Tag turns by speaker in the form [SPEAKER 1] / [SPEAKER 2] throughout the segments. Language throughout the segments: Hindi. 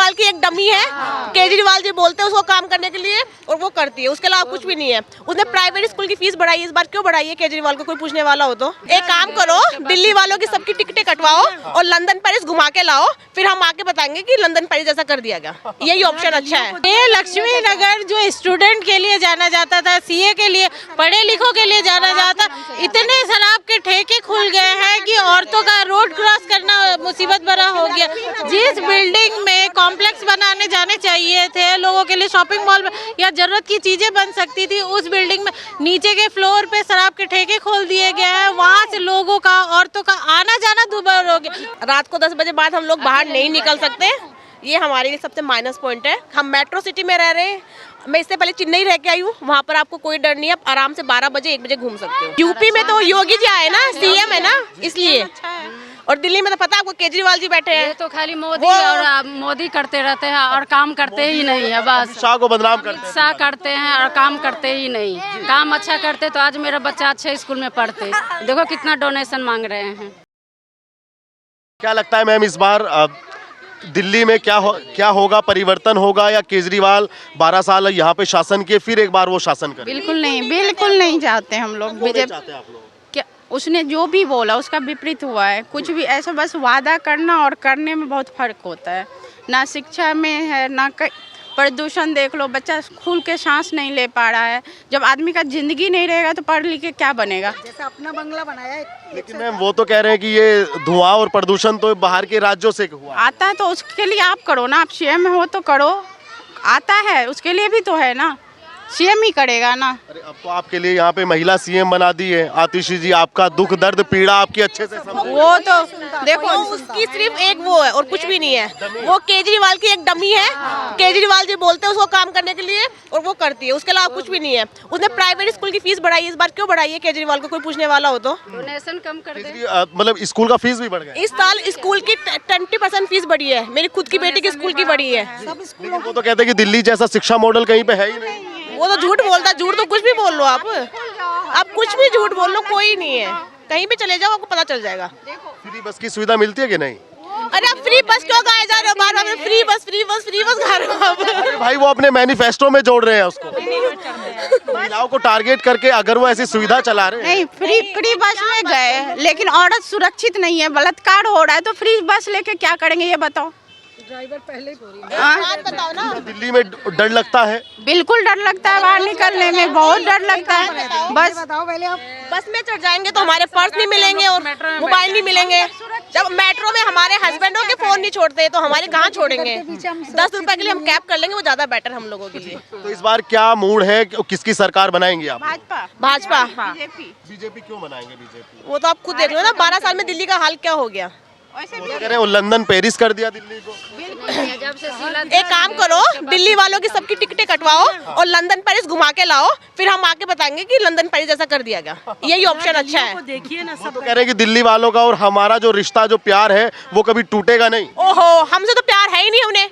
[SPEAKER 1] केजरीवाल की एक डमी है। केजरीवाल जी बोलते हैं उसको काम करने के लिए और वो करती है, उसके अलावा कुछ भी नहीं है। उसने प्राइवेट स्कूल की फीस बढ़ाई, इस बार क्यों बढ़ाई है केजरीवाल को कोई पूछने वाला हो तो? एक काम करो, दिल्ली वालों की सबकी टिकटें कटवाओ और लंदन पेरिस घुमा के लाओ, फिर हम आके बताएंगे कि लंदन पेरिस जैसा कर दिया गया। यही ऑप्शन अच्छा है।
[SPEAKER 2] ये लक्ष्मी नगर जो स्टूडेंट के लिए जाना जाता था, सीए के लिए, पढ़े लिखों के लिए जाना जाता, इतने शराब के ठेके खुल गए हैं कि औरतों का रोड क्रॉस करना मुसीबत भरा हो गया। जिस बिल्डिंग में कॉम्प्लेक्स बनाने जाने चाहिए थे लोगों के लिए, शॉपिंग मॉल या जरूरत की चीजें बन सकती थी, उस बिल्डिंग में नीचे के फ्लोर पे शराब के ठेके खोल दिए गए हैं। वहाँ से लोगों का, औरतों का आना जाना दुभर हो गया।
[SPEAKER 1] रात को 10 बजे बाद हम लोग बाहर नहीं निकल सकते, ये हमारे लिए सबसे माइनस पॉइंट है। हम मेट्रो सिटी में रह रहे हैं, मैं इससे पहले चेन्नई रह के आई हूँ, वहाँ पर आपको कोई डर नहीं है, आराम से 12 बजे 1 बजे घूम सकते हो। यूपी में तो योगी जी आए ना, सीएम है ना, इसलिए। और दिल्ली में तो पता है आपको केजरीवाल जी बैठे हैं।
[SPEAKER 3] ये तो खाली मोदी करते रहते हैं और काम करते ही नहीं है, बस
[SPEAKER 4] शाह को बदनाम करते हैं।
[SPEAKER 3] शाह करते हैं और काम करते ही नहीं। काम अच्छा करते तो आज मेरा बच्चा अच्छे स्कूल में पढ़ते। देखो कितना डोनेशन मांग रहे हैं।
[SPEAKER 4] क्या लगता है मैम, इस बार दिल्ली में क्या होगा, परिवर्तन होगा या केजरीवाल 12 साल यहाँ पे शासन किए, फिर एक बार वो शासन करें?
[SPEAKER 2] बिल्कुल नहीं चाहते हम लोग। बीजेपी
[SPEAKER 4] चाहते हैं आप लोग?
[SPEAKER 2] क्या उसने जो भी बोला उसका विपरीत हुआ है। कुछ भी ऐसा बस वादा करना और करने में बहुत फर्क होता है। ना शिक्षा में है, ना प्रदूषण देख लो, बच्चा खुल के सांस नहीं ले पा रहा है। जब आदमी का जिंदगी नहीं रहेगा तो पढ़ लिख के क्या बनेगा?
[SPEAKER 5] जैसे अपना बंगला बनाया है।
[SPEAKER 4] लेकिन मैम वो तो कह रहे हैं कि ये धुआं और प्रदूषण तो बाहर के राज्यों से हुआ
[SPEAKER 2] आता है तो उसके लिए आप करो ना, आप सीएम हो तो करो। आता है उसके लिए भी तो है ना, सीएम ही करेगा ना।
[SPEAKER 4] अरे अब तो आपके लिए यहाँ पे महिला सीएम बना दी है। आतिशी जी, आपका दुख दर्द पीड़ा आपकी अच्छे से समझ।
[SPEAKER 2] वो तो देखो
[SPEAKER 1] उसकी सिर्फ एक वो है और कुछ भी नहीं है। वो केजरीवाल की एक डमी है। केजरीवाल जी बोलते हैं उसको काम करने के लिए और वो करती है, उसके अलावा कुछ भी नहीं है। उसने प्राइवेट स्कूल की फीस बढ़ाई, इस बार क्यों बढ़ाई है केजरीवाल को कोई पूछने वाला हो तो?
[SPEAKER 3] डोनेशन कम कर दे।
[SPEAKER 4] मतलब स्कूल का फीस भी बढ़ गया
[SPEAKER 1] इस साल स्कूल की 20% फीस बढ़ी है। मेरी खुद की बेटी की स्कूल की बढ़ी है।
[SPEAKER 4] लेकिन वो तो कहते हैं कि दिल्ली जैसा शिक्षा मॉडल कहीं पे है ही नहीं।
[SPEAKER 1] वो तो झूठ बोलता है, झूठ तो कुछ भी बोल लो आप कुछ भी झूठ बोल लो, कोई नहीं है। कहीं भी चले जाओ आपको पता चल जाएगा।
[SPEAKER 4] फ्री बस की सुविधा मिलती है कि नहीं?
[SPEAKER 1] अरे आप फ्री बस क्यों गाए जा रहे हो बार बार? फ्री बस गा रहे हो आप।
[SPEAKER 4] अरे भाई वो अपने मैनिफेस्टो में जोड़ रहे हैं उसको। महिलाओं को टारगेट करके अगर वो ऐसी सुविधा चला रहे हैं।
[SPEAKER 2] नहीं, फ्री बस में गए लेकिन औरत सुरक्षित नहीं है, बलात्कार हो रहा है तो फ्री बस लेके क्या करेंगे ये बताओ?
[SPEAKER 5] ड्राइवर पहले ही बोली
[SPEAKER 1] बात बताओ ना।
[SPEAKER 4] दिल्ली में डर लगता है?
[SPEAKER 2] बिल्कुल डर लगता है, बाहर निकलने में बहुत डर लगता है। बस
[SPEAKER 5] बताओ पहले आप।
[SPEAKER 1] बस में चढ़ जाएंगे तो हमारे पर्स नहीं मिलेंगे और मोबाइल नहीं मिलेंगे। जब मेट्रो में हमारे हस्बैंडों के फोन नहीं छोड़ते तो हमारे कहाँ छोड़ेंगे? 10 रुपए के लिए हम कैब कर लेंगे, वो ज्यादा बेटर हम लोगों के लिए।
[SPEAKER 4] तो इस बार क्या मूड है, किसकी सरकार बनाएंगे आप?
[SPEAKER 1] भाजपा।
[SPEAKER 4] बीजेपी क्यों बनाएंगे? बीजेपी
[SPEAKER 1] वो तो आप खुद देख लो ना, 12 साल में दिल्ली का हाल क्या हो गया।
[SPEAKER 4] कह रहे हैं वो लंदन पेरिस कर दिया दिल्ली को।
[SPEAKER 1] एक काम करो, दिल्ली वालों की सबकी टिकटें कटवाओ और लंदन पेरिस घुमा के लाओ, फिर हम आके बताएंगे कि लंदन पेरिस जैसा कर दिया गया। यही ऑप्शन अच्छा है।
[SPEAKER 5] देखिए ना,
[SPEAKER 4] वो तो कह रहे हैं कि दिल्ली वालों का और हमारा जो रिश्ता, जो प्यार है वो कभी टूटेगा नहीं।
[SPEAKER 1] ओहो, हमसे तो प्यार है ही नहीं। उन्हें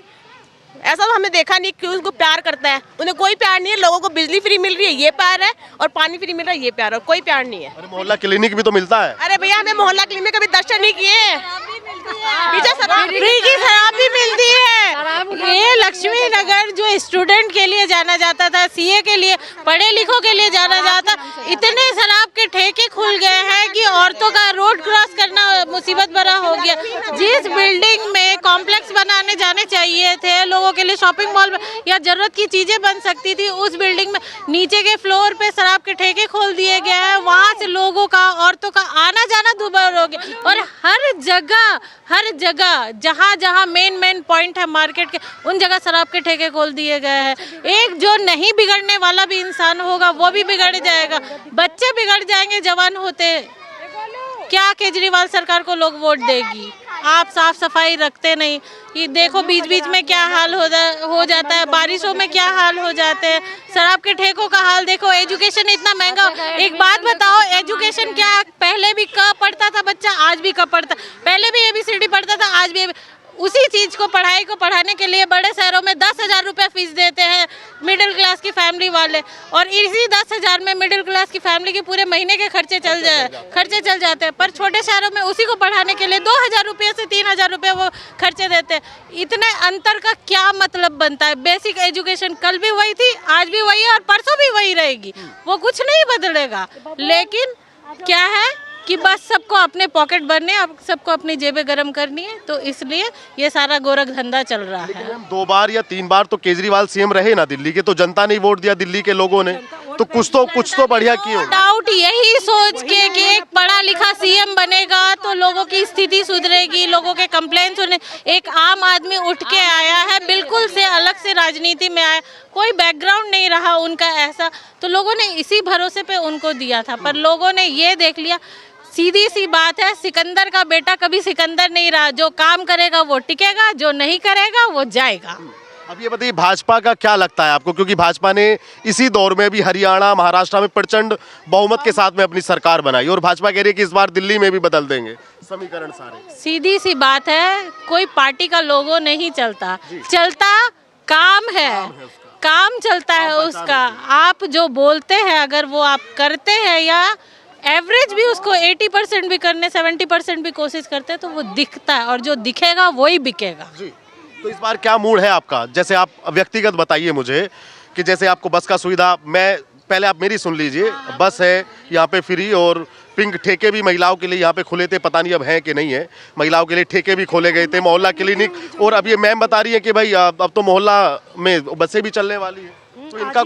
[SPEAKER 1] ऐसा तो हमने देखा नहीं कि उनको प्यार करता है। उन्हें कोई प्यार नहीं है। लोगों को बिजली फ्री मिल रही है, ये प्यार है, और पानी फ्री मिल रहा है, ये प्यार है, और कोई प्यार नहीं है।
[SPEAKER 4] अरे मोहल्ला क्लिनिक भी तो मिलता है।
[SPEAKER 1] अरे भैया, हमें मोहल्ला क्लिनिक में कभी दर्शन नहीं किए।
[SPEAKER 2] फ्री की शराब भी मिलती है। ये लक्ष्मी नगर जो स्टूडेंट के लिए जाना जाता था, सीए के लिए, पढ़े लिखों के लिए जाना जाता, इतने शराब के ठेके खुल गए हैं कि औरतों का रोड क्रॉस करना मुसीबत भरा हो गया। जिस बिल्डिंग में कॉम्प्लेक्स बनाने जाने चाहिए थे लोगों के लिए, शॉपिंग मॉल या जरूरत की चीजें बन सकती थी, उस बिल्डिंग में नीचे के फ्लोर पे शराब के ठेके खोल दिए गए हैं। वहाँ से लोगों का, औरतों का आना जाना दुभर हो गया। और हर जगह जहाँ मेन पॉइंट है मार्केट के, उन जगह शराब के ठेके खोल दिए गए हैं। एक जो नहीं बिगड़ने वाला भी इंसान होगा वो भी बिगड़ जाएगा, बच्चे बिगड़ जाएंगे जवान होते। क्या केजरीवाल सरकार को लोग वोट देगी? आप साफ सफाई रखते नहीं। ये देखो बीच बीच में क्या हाल हो जाता है, बारिशों में क्या हाल हो जाते हैं, शराब के ठेकों का हाल देखो, एजुकेशन इतना महंगा। एक बात बताओ, एजुकेशन क्या पहले भी कब पढ़ता था बच्चा, आज भी कब पढ़ता? पहले भी ABCD पढ़ता था, आज भी उसी चीज को पढ़ाने के लिए बड़े शहरों में 10,000 रुपये फीस देते हैं मिडिल क्लास की फैमिली वाले, और इसी 10,000 में मिडिल क्लास की फैमिली के पूरे महीने के खर्चे चल जाते हैं। पर छोटे शहरों में उसी को पढ़ाने के लिए 2,000 रुपये से 3,000 रुपये वो खर्चे देते हैं। इतने अंतर का क्या मतलब बनता है? बेसिक एजुकेशन कल भी वही थी, आज भी वही है और परसों भी वही रहेगी, वो कुछ नहीं बदलेगा। लेकिन क्या है कि बस सबको अपने पॉकेट भरने, अब सबको अपनी जेबें गर्म करनी है, तो इसलिए ये सारा गोरख धंधा चल रहा है।
[SPEAKER 4] मैम 2 बार या 3 बार तो केजरीवाल सीएम रहे ना दिल्ली के, तो जनता ने वोट दिया दिल्ली के लोगों ने, तो कुछ तो बढ़िया किए होंगे।
[SPEAKER 2] डाउट यही सोच के कि एक पढ़ा लिखा सीएम बनेगा तो लोगों की स्थिति सुधरेगी, लोगों के कंप्लेंट सुने। एक आम आदमी उठ के आया है, बिल्कुल से अलग से राजनीति में आया, कोई बैकग्राउंड नहीं रहा उनका ऐसा, तो लोगों ने इसी भरोसे पे उनको दिया था। पर लोगों ने ये देख लिया, सीधी सी बात है, सिकंदर का बेटा कभी सिकंदर नहीं रहा। जो काम करेगा वो टिकेगा, जो नहीं करेगा वो जाएगा।
[SPEAKER 4] अब ये बताइए भाजपा का क्या लगता है आपको, क्योंकि भाजपा ने इसी दौर में भी हरियाणा महाराष्ट्र में प्रचंड बहुमत के साथ में अपनी सरकार बनाई, और भाजपा कह रही है कि इस बार दिल्ली में भी बदल देंगे समीकरण सारे।
[SPEAKER 2] सीधी सी बात है, कोई पार्टी का लोगो नहीं चलता, चलता काम है, काम चलता है उसका। आप जो बोलते हैं अगर वो आप करते हैं, या एवरेज भी उसको 80% भी करने 70% भी कोशिश करते हैं, तो वो दिखता है, और जो दिखेगा वही बिकेगा।
[SPEAKER 4] जी, तो इस बार क्या मूड है आपका? जैसे आप व्यक्तिगत बताइए मुझे कि जैसे आपको बस का सुविधा, मैं पहले आप मेरी सुन लीजिए, बस है यहाँ पे फ्री, और पिंक ठेके भी महिलाओं के लिए यहाँ पे खुले थे, पता नहीं अब हैं कि नहीं है, महिलाओं के लिए ठेके भी खोले गए थे, मोहल्ला क्लिनिक, और अब ये मैम बता रही है कि भाई अब तो मोहल्ला में बसें भी चलने वाली है। तो इनका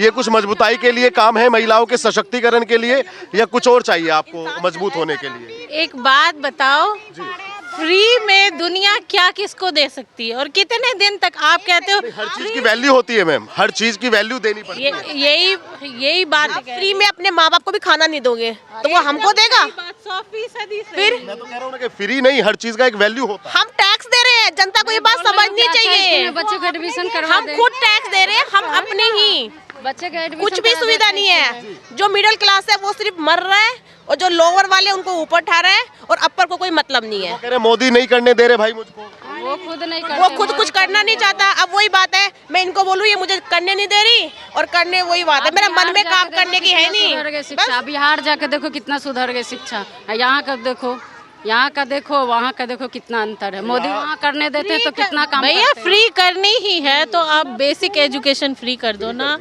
[SPEAKER 4] कुछ मजबूताई के लिए काम है, महिलाओं के सशक्तिकरण के लिए, या कुछ और चाहिए आपको मजबूत होने के लिए?
[SPEAKER 2] एक बात बताओ, फ्री में दुनिया क्या किसको दे सकती है, और कितने दिन तक आप कहते हो?
[SPEAKER 4] हर चीज की वैल्यू होती है मैम, हर चीज की वैल्यू देनी पड़ती है।
[SPEAKER 2] यही बात है।
[SPEAKER 1] फ्री में अपने माँ बाप को भी खाना नहीं दोगे तो वो हमको देगा?
[SPEAKER 2] 100%
[SPEAKER 1] फिर
[SPEAKER 4] मैं तो कह रहा हूँ ना कि फ्री नहीं, हर चीज का एक वैल्यू होता है।
[SPEAKER 1] हम टैक्स दे रहे हैं, जनता को ये बात समझनी चाहिए।
[SPEAKER 3] बच्चे को एडमिशन करवा
[SPEAKER 1] हम खुद टैक्स दे रहे हैं, हम अपने ही,
[SPEAKER 3] बच्चे का
[SPEAKER 1] कुछ भी सुविधा नहीं है। जो मिडिल क्लास है वो सिर्फ मर रहा है, और जो लोअर वाले उनको ऊपर उठा रहा है, और अपर को कोई मतलब नहीं है।
[SPEAKER 4] कह रहे मोदी नहीं करने दे रहे भाई मुझको,
[SPEAKER 3] वो खुद नहीं करते,
[SPEAKER 1] वो खुद कुछ करना नहीं चाहता। अब वही बात है, मैं इनको बोलूँ ये मुझे करने नहीं दे रही, और करने वही बात है, मेरा मन में काम करने की है नहीं।
[SPEAKER 3] शिक्षा बिहार जाके देखो कितना सुधर गई शिक्षा, यहाँ का देखो, यहाँ का देखो, वहाँ का देखो, कितना अंतर है। मोदी वहाँ करने देते हैं तो कितना काम
[SPEAKER 2] भैया फ्री करनी ही है तो आप बेसिक एजुकेशन फ्री कर दो ना,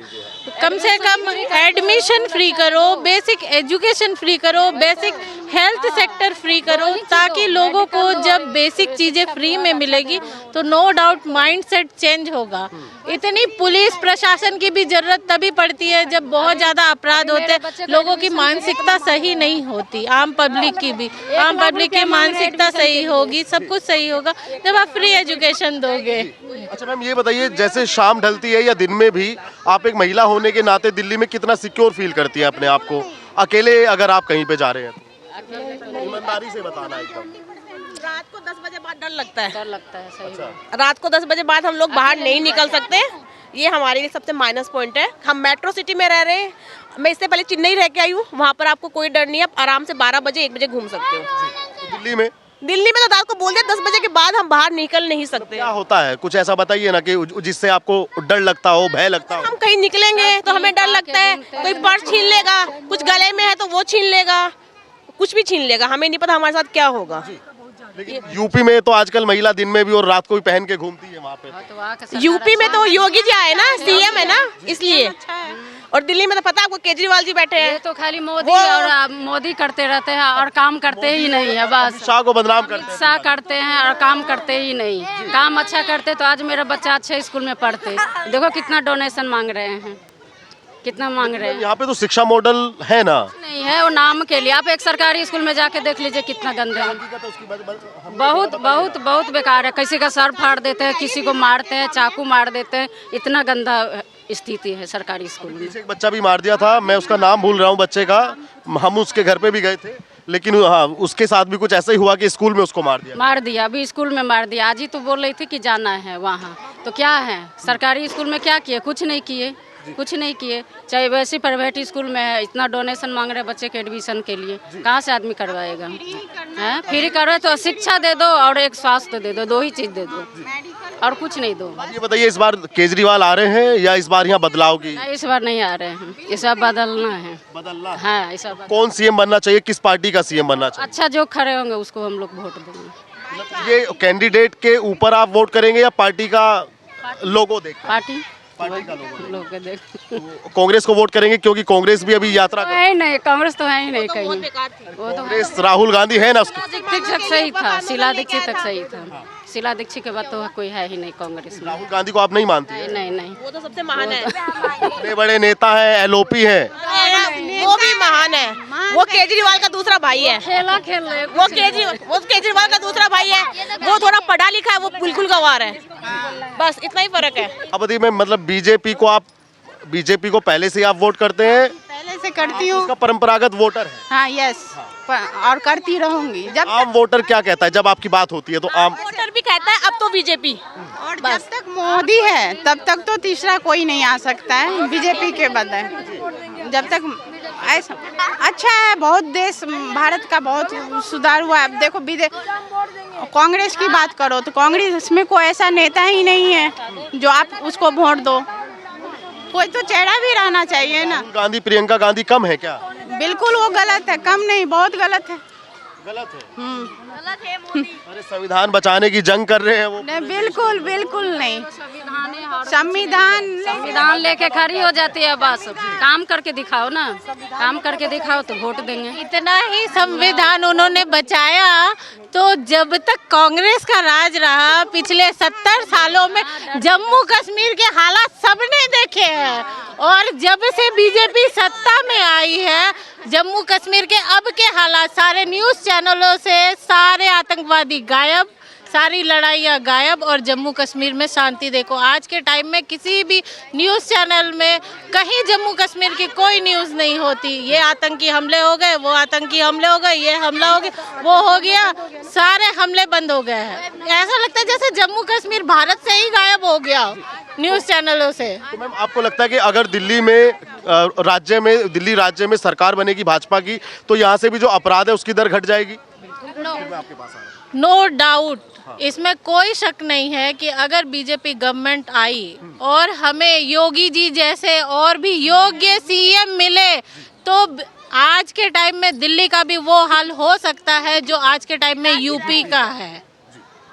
[SPEAKER 2] कम से कम एडमिशन फ्री करो, बेसिक एजुकेशन फ्री करो, बेसिक हेल्थ सेक्टर फ्री करो, ताकि लोगों को जब बेसिक चीजें फ्री में मिलेगी तो नो डाउट माइंडसेट चेंज होगा। इतनी पुलिस प्रशासन की भी जरूरत तभी पड़ती है जब बहुत ज्यादा अपराध होते हैं, लोगों की मानसिकता सही नहीं होती, आम पब्लिक की भी, आम पब्लिक की मानसिकता सही होगी, सब कुछ सही होगा जब आप फ्री एजुकेशन दोगे।
[SPEAKER 4] अच्छा मैम ये बताइए, जैसे शाम ढलती है या दिन में भी, आप एक महिला होने के नाते दिल्ली में कितना सिक्योर फील करती है अपने आप को, अकेले अगर आप कहीं पे जा रहे हैं तो? ईमानदारी से बताना एकदम।
[SPEAKER 1] रात को 10 बजे बाद डर लगता है,
[SPEAKER 3] डर लगता है। सही
[SPEAKER 1] रात को 10 बजे बाद हम लोग बाहर नहीं निकल सकते, ये हमारे लिए सबसे माइनस पॉइंट है। हम मेट्रो सिटी में रह रहे हैं, मैं इससे पहले चेन्नई रह के आई हूँ, वहाँ पर आपको कोई डर नहीं है, आप आराम से 12 बजे 1 बजे घूम सकते हो।
[SPEAKER 4] तो दिल्ली में
[SPEAKER 1] तो रात को बोल दिया 10 बजे के बाद हम बाहर निकल नहीं सकते।
[SPEAKER 4] क्या होता है, कुछ ऐसा बताइए ना कि जिससे आपको डर लगता हो, भय लगता हो?
[SPEAKER 1] हम कहीं निकलेंगे तो हमें डर लगता है, कोई पर्स छीन लेगा, कुछ गले में है तो वो छीन लेगा, कुछ भी छीन लेगा, हमें नहीं पता हमारे साथ क्या होगा।
[SPEAKER 4] लेकिन यूपी में तो आजकल महिला दिन में भी और रात को भी पहन के घूमती है वहाँ पे।
[SPEAKER 1] यूपी में तो योगी जी आए ना, सीएम है ना, इसलिए। और दिल्ली में तो पता है आपको केजरीवाल जी बैठे हैं,
[SPEAKER 3] ये तो खाली मोदी और मोदी करते रहते हैं और काम करते ही नहीं है, बस
[SPEAKER 4] शाह को बदनाम करते हैं।
[SPEAKER 3] शाह करते हैं और काम करते ही नहीं। काम अच्छा करते तो आज मेरा बच्चा अच्छे स्कूल में पढ़ते। देखो कितना डोनेशन मांग रहे हैं, कितना मांग रहे हैं।
[SPEAKER 4] यहाँ पे तो शिक्षा मॉडल है ना,
[SPEAKER 3] नहीं है, वो नाम के लिए। आप एक सरकारी स्कूल में जाके देख लीजिए कितना गंदा है, बहुत बहुत बहुत बेकार है। किसी का सर फाड़ देते हैं, किसी को मारते हैं, चाकू मार देते हैं, इतना गंदा स्थिति है सरकारी स्कूल में।
[SPEAKER 4] एक बच्चा भी मार दिया था, मैं उसका नाम भूल रहा हूँ बच्चे का, हम उसके घर पे भी गए थे, लेकिन हाँ उसके साथ भी कुछ ऐसा ही हुआ कि स्कूल में उसको मार दिया।
[SPEAKER 3] अभी स्कूल में मार दिया। आज ही तो बोल रही थी कि जाना है वहाँ, तो क्या है सरकारी स्कूल में क्या किए? कुछ नहीं किए, कुछ नहीं किए। चाहे वैसे प्राइवेट स्कूल में है, इतना डोनेशन मांग रहे हैं बच्चे के एडमिशन के लिए, कहाँ से आदमी करवाएगा? फ्री करवाए तो शिक्षा दे दो और एक स्वास्थ्य दे दो, 2 ही चीज दे दो। और कुछ नहीं दो।
[SPEAKER 4] ये बताइए, इस बार केजरीवाल आ रहे हैं या इस बार यहाँ बदलाव की?
[SPEAKER 3] नहीं, इस बार नहीं आ रहे हैं, इस बार बदलना है।
[SPEAKER 4] बदलना है।
[SPEAKER 3] हाँ, इस बार
[SPEAKER 4] कौन सीएम बनना चाहिए, किस पार्टी का सीएम बनना चाहिए?
[SPEAKER 3] अच्छा जो खड़े होंगे उसको हम लोग वोट देंगे।
[SPEAKER 4] ये कैंडिडेट के ऊपर आप वोट करेंगे या पार्टी का लोगो देख?
[SPEAKER 3] पार्टी
[SPEAKER 4] पार्टी का लोगो।
[SPEAKER 3] लोग के देख।
[SPEAKER 4] कांग्रेस को वोट करेंगे क्योंकि कांग्रेस भी अभी यात्रा कर...
[SPEAKER 3] है नहीं, कांग्रेस तो है ही नहीं कहीं। वो तो
[SPEAKER 4] कांग्रेस राहुल गांधी है ना उसके?
[SPEAKER 3] दीक्षित तक सही था, शीला दीक्षित तक सही था। शीला दीक्षित के बाद तो कोई है ही नहीं कांग्रेस में।
[SPEAKER 4] राहुल गांधी को आप नहीं मानती?
[SPEAKER 3] नहीं नहीं,
[SPEAKER 1] वो तो सबसे महान है।
[SPEAKER 4] इतने बड़े नेता है, एलओपी है,
[SPEAKER 1] वो भी महान है। वो केजरीवाल का दूसरा भाई है।
[SPEAKER 3] खेला खेल रहे
[SPEAKER 1] वो केजरीवाल का दूसरा भाई है। वो थोड़ा पढ़ा लिखा है, वो बिल्कुल गंवार है। बस इतना ही फर्क है।
[SPEAKER 4] अवधि में मतलब बीजेपी को पहले से आप वोट करते हैं?
[SPEAKER 5] पहले से करती हूँ।
[SPEAKER 4] उसका परंपरागत वोटर है।
[SPEAKER 5] हाँ यस, और करती रहूंगी। जब
[SPEAKER 4] आम वोटर क्या कहता है जब आपकी बात होती है तो? आम
[SPEAKER 1] वोटर भी कहता है अब तो बीजेपी।
[SPEAKER 5] और जब तक मोदी है तब तक तो तीसरा कोई नहीं आ सकता है बीजेपी के बदले। जब तक ऐसा अच्छा है, बहुत देश भारत का बहुत सुधार हुआ है। अब देखो कांग्रेस की बात करो तो कांग्रेस में कोई ऐसा नेता ही नहीं है जो आप उसको वोट दो। कोई तो चेहरा भी रहना चाहिए ना।
[SPEAKER 4] राहुल गांधी, प्रियंका गांधी कम है क्या?
[SPEAKER 5] बिल्कुल वो गलत है, कम नहीं, बहुत गलत है।
[SPEAKER 4] गलत है। अरे संविधान बचाने की जंग कर रहे हैं वो।
[SPEAKER 5] नहीं, बिल्कुल बिल्कुल नहीं।
[SPEAKER 3] संविधान लेके खड़ी हो जाती है, बस काम करके दिखाओ ना, काम करके दिखाओ तो वोट देंगे।
[SPEAKER 2] इतना ही संविधान उन्होंने बचाया, तो जब तक कांग्रेस का राज रहा पिछले 70 सालों में जम्मू कश्मीर के हालात सबने देखे हैं। और जब से बीजेपी सत्ता में आई है, जम्मू कश्मीर के अब के हालात सारे न्यूज़ चैनलों से सारे आतंकवादी गायब, सारी लड़ाइयाँ गायब, और जम्मू कश्मीर में शांति देखो। आज के टाइम में किसी भी न्यूज़ चैनल में कहीं जम्मू कश्मीर की कोई न्यूज़ नहीं होती। ये आतंकी हमले हो गए, वो आतंकी हमले हो गए, ये हमला हो गया, वो हो गया, सारे हमले बंद हो गए हैं। ऐसा लगता है जैसे जम्मू कश्मीर भारत से ही गायब हो गया न्यूज़ चैनलों से।
[SPEAKER 4] तो मैम आपको लगता है कि अगर दिल्ली राज्य में सरकार बनेगी भाजपा की तो यहाँ से भी जो अपराध है उसकी दर घट जाएगी?
[SPEAKER 2] नो डाउट, इसमें कोई शक नहीं है कि अगर बीजेपी गवर्नमेंट आई और हमें योगी जी जैसे और भी योग्य सीएम मिले तो आज के टाइम में दिल्ली का भी वो हाल हो सकता है जो आज के टाइम में यूपी का है।